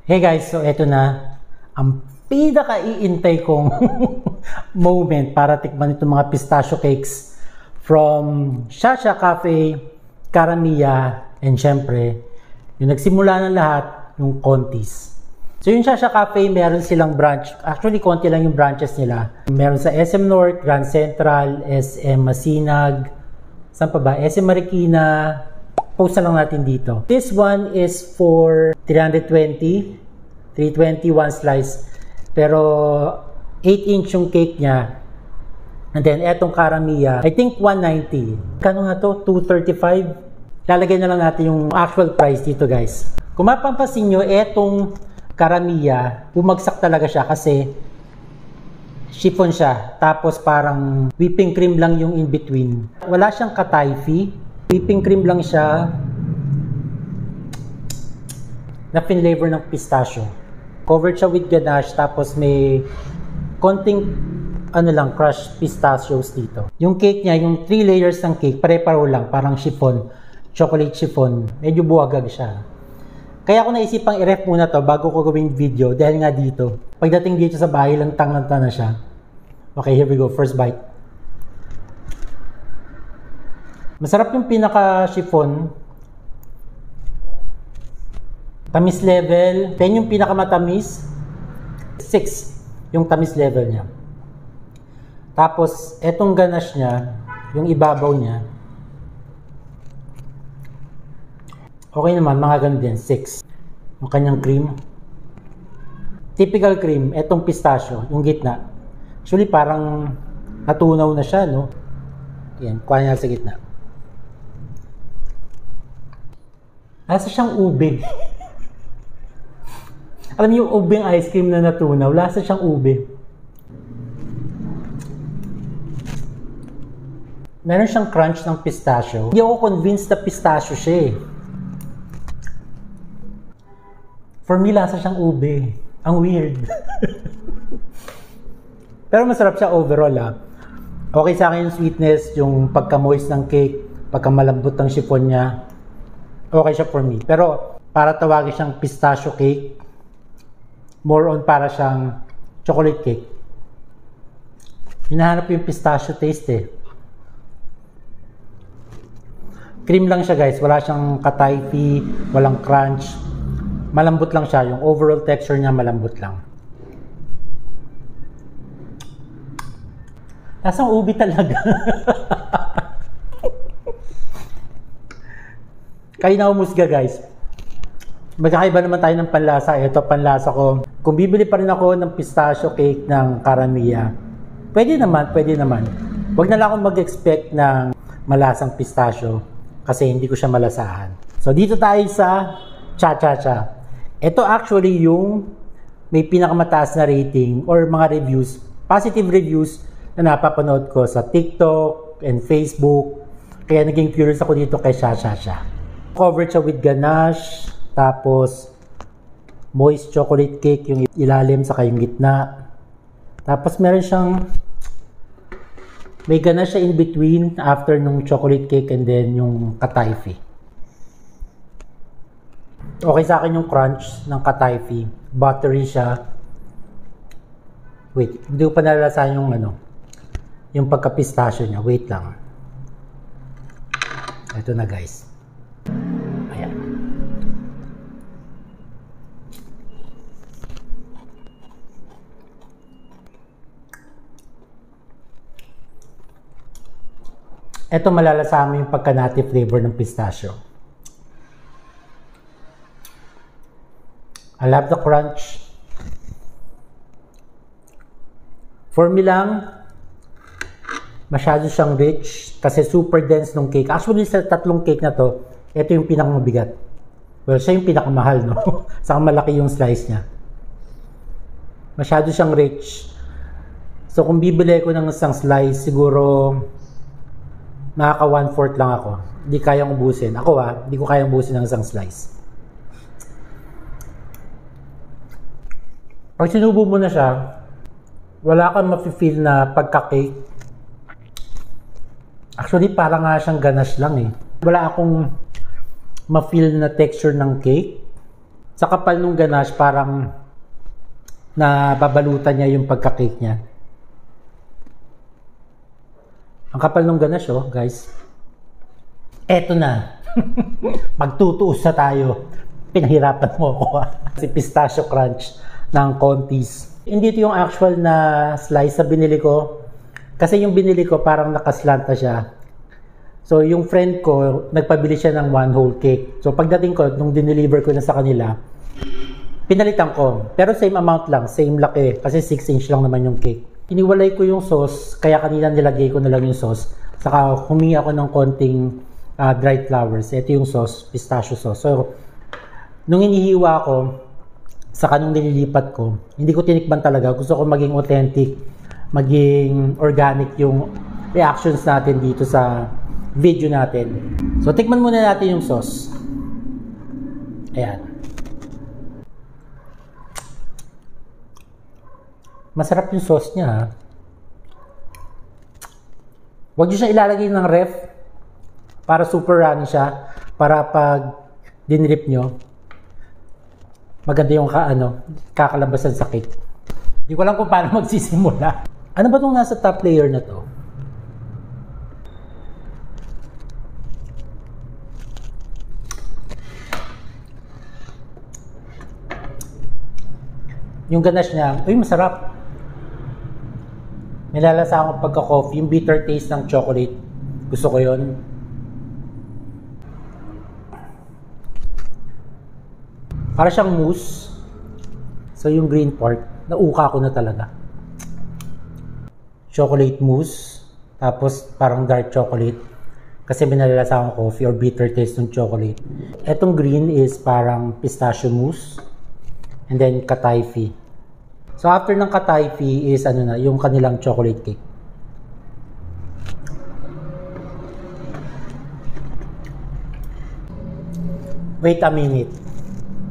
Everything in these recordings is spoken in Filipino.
Hey guys, so eto na ang pinaka-iintay kong moment para tikman itong mga pistachio cakes from Shasha Cafe, Karamia, and syempre, yung nagsimula ng lahat, yung Contis. So yung Shasha Cafe, meron silang branch. Actually, konti lang yung branches nila. Meron sa SM North, Grand Central, SM Masinag, saan pa ba? SM Marikina. Post na lang natin dito. This one is for 320 one slice. Pero 8-inch yung cake niya. And then etong Karamia, I think 190. Kano nga to? 235. Lalagay na lang natin yung actual price dito, guys. Kung mapapansin nyo, etong Karamia, bumagsak talaga siya kasi chiffon siya. Tapos parang whipping cream lang yung in between. Wala siyang katayfi. Whipping cream lang siya na flavor ng pistachio. Covered siya with ganache, tapos may konting crushed pistachios dito. Yung cake niya, yung 3 layers ng cake, pare-paro lang, parang chiffon, chocolate chiffon. Medyo buwagag siya. Kaya ako naisipang i-ref muna to bago ko gawing video dahil nga dito. Pagdating dito sa bahay, lantang-lanta na siya. Okay, here we go. First bite. Masarap yung pinaka-chiffon. Tamis level, 10 yung pinakamatamis. 6 yung tamis level niya. Tapos, etong ganache niya, yung ibabaw niya, okay naman, mga ganun din, 6. Yung kanyang cream. Typical cream, etong pistachio, yung gitna. Actually, parang natunaw na siya, no? Yan, kuha niya sa gitna. Lasa siyang ube. Alam niyo yung ubeng ice cream na natunaw, lasa siyang ube. Meron siyang crunch ng pistachio. Hindi ako convinced na pistachio siya eh. For me, lasa siyang ube. Ang weird. Pero masarap siya overall ah. Okay sa akin yung sweetness, yung pagka-moist ng cake, pagka-malambot ng chiffon niya. Okay siya for me. Pero para tawagin siyang pistachio cake, more on para siyang chocolate cake. Hinahanap yung pistachio taste eh. Cream lang siya guys. Wala siyang katayfi, walang crunch. Malambot lang siya. Yung overall texture niya malambot lang. Lasang ubi talaga. Kayo na umusga guys. Magkakaiba naman tayo ng panlasa. Ito panlasa ko. Kung bibili pa rin ako ng pistachio cake ng Karamia, pwede naman, pwede naman. Huwag na lang akong mag-expect ng malasang pistachio kasi hindi ko siya malasahan. So dito tayo sa Cha-Cha-Cha. Ito actually yung may pinakamataas na rating or mga reviews, positive reviews na napapanood ko sa TikTok and Facebook. Kaya naging curious ako dito kay Cha-Cha-Cha. Covered siya with ganache, tapos moist chocolate cake yung ilalim saka yung gitna. Tapos meron siyang may ganache siya in between after nung chocolate cake and then yung katayfi. Okay sa akin yung crunch ng katayfi. Buttery siya. Wait, hindi ko pa nalalasahan yung yung pagka-pistachio niya. Wait lang. Ito na guys. Ayan. Ito malalasahan mo yung pagka-nutty flavor ng pistachio. I love the crunch. For me lang, masyado siyang rich kasi super dense ng cake. Actually, sa tatlong cake na to, ito yung pinakamabigat. Well, siya yung pinakamahal, no? Saka malaki yung slice niya. Masyado siyang rich. So, kung bibili ko ng isang slice, siguro makaka 1/4 lang ako. Hindi kayang ubusin. Ako hindi ko kayang ubusin ng isang slice. Pag sinubo mo na siya, wala kang mafe-feel na pagka-cake. Actually, parang nga siyang ganache lang eh. Wala akong ma-feel na texture ng cake. Sa kapal nung ganache, parang nababalutan niya yung pagka-cake niya. Ang kapal nung ganache, oh, guys. Eto na. Magtutuos na tayo. Pinahirapan mo ako, ha? Si Pistachio Crunch ng Conti's. Hindi ito yung actual na slice na binili ko. Kasi yung binili ko, parang nakaslant na siya. So, yung friend ko, nagpabili siya ng one whole cake. So, pagdating ko, nung dineliver ko na sa kanila, pinalitan ko. Pero same amount lang, same laki. Kasi 6-inch lang naman yung cake. Iniwalay ko yung sauce, kaya kanina nilagay ko na lang yung sauce. Saka humingi ako ng konting dried flowers. Ito yung sauce, pistachio sauce. So, nung inihiwa ko, saka nung nililipat ko, hindi ko tinikman talaga. Gusto ko maging authentic, maging organic yung reactions natin dito sa video natin. So, tikman muna natin yung sauce. Ayan. Masarap yung sauce niya, ha? Huwag nyo siya ilalagay ng ref para super runny siya. Para pag dinrip nyo, maganda yung kakalabasan sa cake. Hindi ko alam kung paano magsisimula. Ano ba itong nasa top layer na to? Yung ganache niya, uy, masarap. Nilalasa akong pagka-coffee, yung bitter taste ng chocolate. Gusto ko yun. Para siyang mousse. So, yung green part, nauka ko na talaga. Chocolate mousse. Tapos, parang dark chocolate. Kasi minalasa akong coffee or bitter taste ng chocolate. Etong green is parang pistachio mousse. And then, kataifi. So, after ng kataifi is yung kanilang chocolate cake. Wait a minute.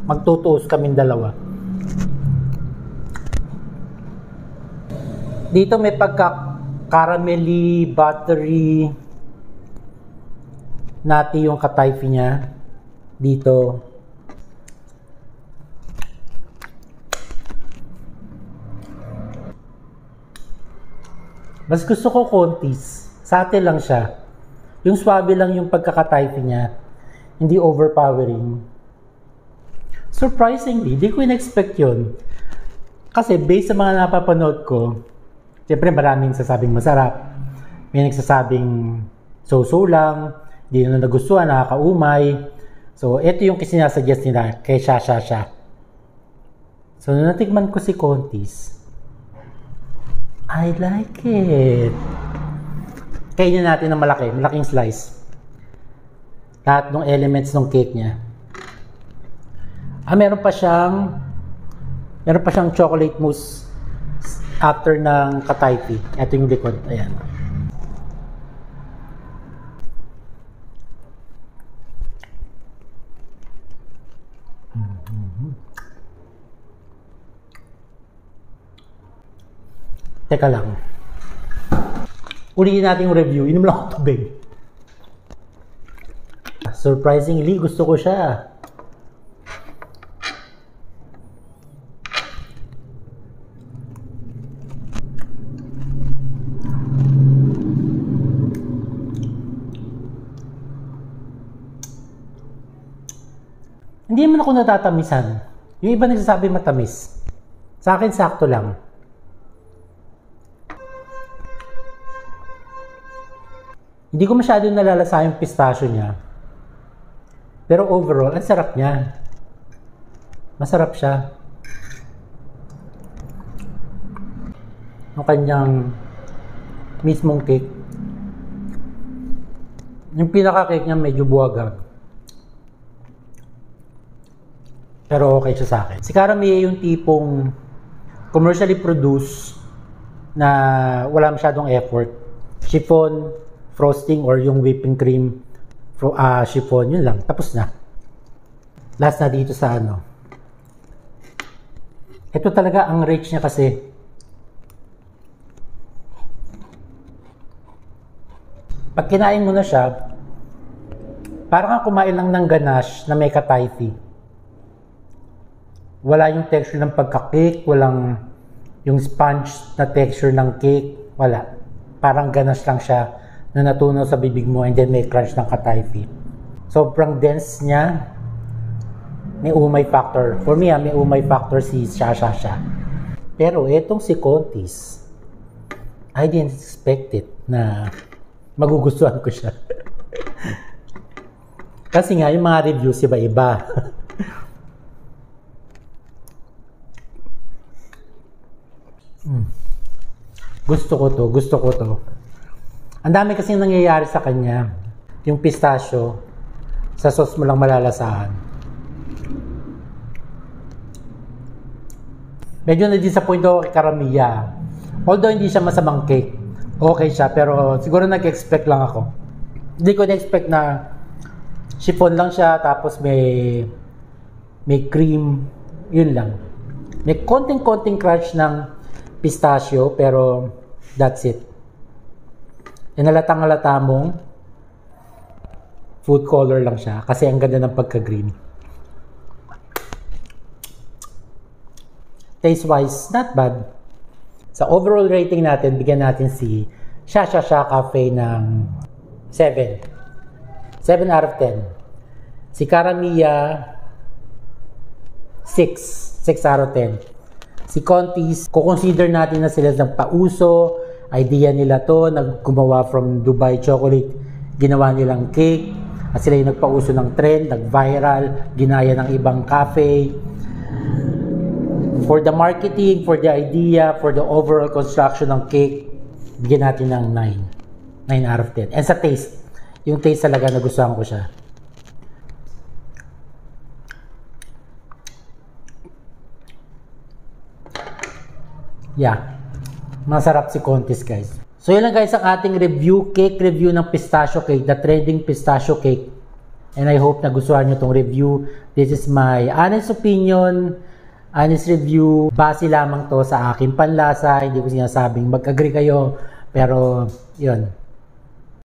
Magtutuos kaming dalawa. Dito may pagka-caramelly, buttery, nati yung kataifi niya. Dito. Mas gusto ko Conti's. Sa atin lang siya. Yung swabe lang yung pagkakataifi niya. Hindi overpowering. Surprisingly, di ko in-expect yun. Kasi based sa mga napapanood ko, siyempre maraming sasabing masarap. May nagsasabing so-so lang, hindi na nagustuhan, nakakaumay. So, ito yung sinasuggest nila kay Sha. So, nung natikman ko si Conti's, I like it. Kainin natin ng malaking slice. Lahat ng elements ng cake niya. Meron pa siyang chocolate mousse after ng kataifi. Ito yung likod. Ayan. Teka lang. Ulitin natin yung review. Inom lang ako tubig. Surprisingly, gusto ko siya. Hindi naman ako natatamisan. Yung iba nagsasabi matamis. Sa akin, sakto lang. Hindi ko masyado nalalasa yung pistachio niya. Pero overall, ang sarap niya. Masarap siya. Yung kanyang mismong cake. Yung pinaka-cake niya medyo buwagag. Pero okay siya sa akin. Si Caramia yung tipong commercially produced na wala masyadong effort. Chiffon, frosting or yung whipping cream chiffon, yun lang. Tapos na. Last na dito sa Ito talaga ang rich niya kasi. Pag kinain mo na siya, parang kang kumain lang ng ganache na may kataifi. Wala yung texture ng pagka-cake, walang yung sponge na texture ng cake, wala. Parang ganas lang siya na natunaw sa bibig mo and then may crunch ng katayfi. Sobrang dense niya. May umay factor. For me, may umay factor si Shasha. Pero etong si Contis, I didn't expect it na magugustuhan ko siya. Kasi nga, yung mga reviews iba-iba. Gusto ko to. Ang dami kasi nangyayari sa kanya. Yung pistachio, sa sauce mo lang malalasahan. Medyo na-disappoint ako kay Caramiya. Although hindi siya masamang cake, okay siya, pero siguro nag-expect lang ako. Hindi ko na-expect na chiffon lang siya, tapos may cream, yun lang. May konting crunch ng pistachio, pero that's it. Inalatang-alata mong food color lang siya kasi ang ganda ng pagka-green. Taste-wise, not bad. Sa overall rating natin, bigyan natin si Shasha Cafe ng 7. 7 out of 10. Si Caramiya, 6. 6 out of 10. Si Contis, kukonsider natin na sila ng pauso, idea nila to, naggumawa from Dubai chocolate, ginawa nilang cake, at sila yung nagpauso ng trend, nag-viral, ginaya ng ibang cafe. For the marketing, for the idea, for the overall construction ng cake, bigyan natin ng 9. 9 out of 10. And sa taste, yung taste talaga nagustuhan ko siya. Yeah, masarap si Contis, guys. So yun lang guys ang ating cake review ng pistachio cake, the trending pistachio cake. And I hope nagustuhan nyo itong review. This is my honest opinion, honest review. Base lamang to sa aking panlasa. Hindi ko sinasabing mag-agree kayo. Pero yun,